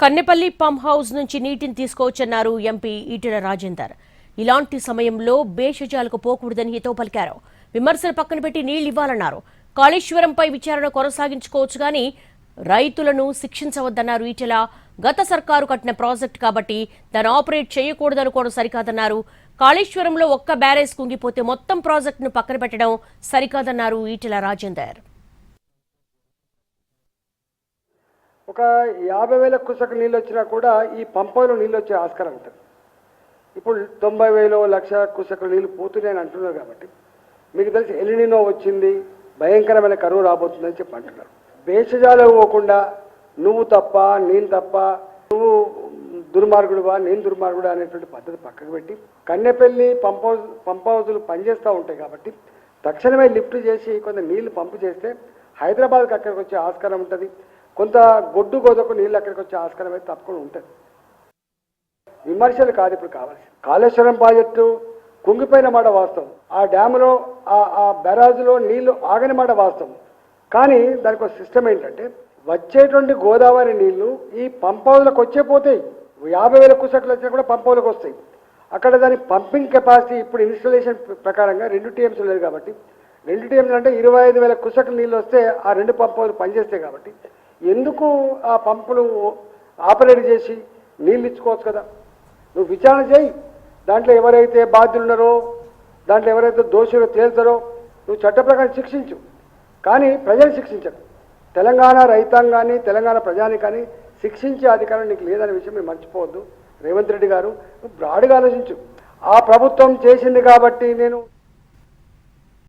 Kannepalli pump house నుంచి నీటిని తీసుకోవచ్చన్నారు MP Etela Rajender. ఇలాంటి సమయంలో భేషజాలకు పోకూడదని హితవు పలికారు. విమర్శలు పక్కన పెట్టి నీళ్లు ఇవ్వాలన్నారు. కాళేశ్వరంపై విచారణ కొనసాగించుకోవచ్చు గానీ రైతులను శిక్షించవద్దన్నారు ఈటెల. గత సర్కారు కట్టిన ప్రాజెక్టు కాబట్టి దాన్ని ఆపరేట్ చేయకూడదనుకోవడం సరికాదన్నారు. కాళేశ్వరంలో ఒక్క బ్యారేజ్ కుంగిపోతే మొత్తం ప్రాజెక్టును పక్కన పెట్టడం సరికాదన్నారు ఈటెల రాజేందర్. ఒక 50,000 కుసక నీళ్ళు వచ్చినా కూడా ఈ పంపలో నీళ్ళు వచ్చే ఆస్కారం ఉంటుంది. ఇప్పుడు 90,000 లక్ష కుసక నీళ్ళు పోతున్నాయని అంటున్నారు కాబట్టి మీకు తెలిసి ఎలినినో వచ్చింది, భయంకరమైన కరువు రాబోతుందని చెప్పి అంటున్నారు. భేషజాలు పోకుండా నువ్వు తప్ప నేను తప్ప, దుర్మార్గుడువా నేను దుర్మార్గుడు అనేటువంటి పద్ధతి పక్కకు పెట్టి కన్నెపల్లి పంప్ హౌజులు పనిచేస్తూ ఉంటాయి కాబట్టి తక్షణమే లిఫ్ట్ చేసి కొంత నీళ్లు పంపు చేస్తే హైదరాబాద్కి అక్కడికి వచ్చే ఆస్కారం ఉంటుంది. కొంత గొడ్డు గోదకు నీళ్ళు అక్కడికి వచ్చే ఆస్కారం అయితే తప్పకుండా ఉంటుంది. విమర్శలు కాదు ఇప్పుడు కావాల్సి. కాళేశ్వరం ప్రాజెక్టు కుంగిపోయిన మాట వాస్తవం, ఆ డ్యాములో ఆ బ్యారాజ్లో నీళ్లు ఆగని మాట వాస్తవం. కానీ దానికి ఒక సిస్టమ్ ఏంటంటే వచ్చేటువంటి గోదావరి నీళ్లు ఈ పంప్ హౌస్లకు వచ్చే పోతాయి. 50,000 కుసకులు వచ్చినా కూడా పంప్ హౌస్లకు వస్తాయి. అక్కడ దాని పంపింగ్ కెపాసిటీ ఇప్పుడు ఇన్స్టలేషన్ ప్రకారంగా 2 TMs లేదు కాబట్టి 2 TMs అంటే 25,000 కుసకులు నీళ్ళు వస్తే ఆ 2 పంప్ హౌస్లు పనిచేస్తాయి కాబట్టి ఎందుకు ఆ పంపులు ఆపరేట్ చేసి నీళ్ళు ఇచ్చుకోవచ్చు కదా. నువ్వు విచారణ చేయి, దాంట్లో ఎవరైతే బాధ్యులు ఉన్నారో, దాంట్లో ఎవరైతే దోషులు తేల్తారో నువ్వు చట్ట ప్రకారం శిక్షించు, కానీ ప్రజలు శిక్షించరు. తెలంగాణ రైతాంగాన్ని, తెలంగాణ ప్రజానికాన్ని శిక్షించే అధికారం నీకు లేదనే విషయం మీరు మర్చిపోవద్దు. రేవంత్ రెడ్డి గారు నువ్వు బ్రాడ్గా ఆలోచించు. ఆ ప్రభుత్వం చేసింది కాబట్టి నేను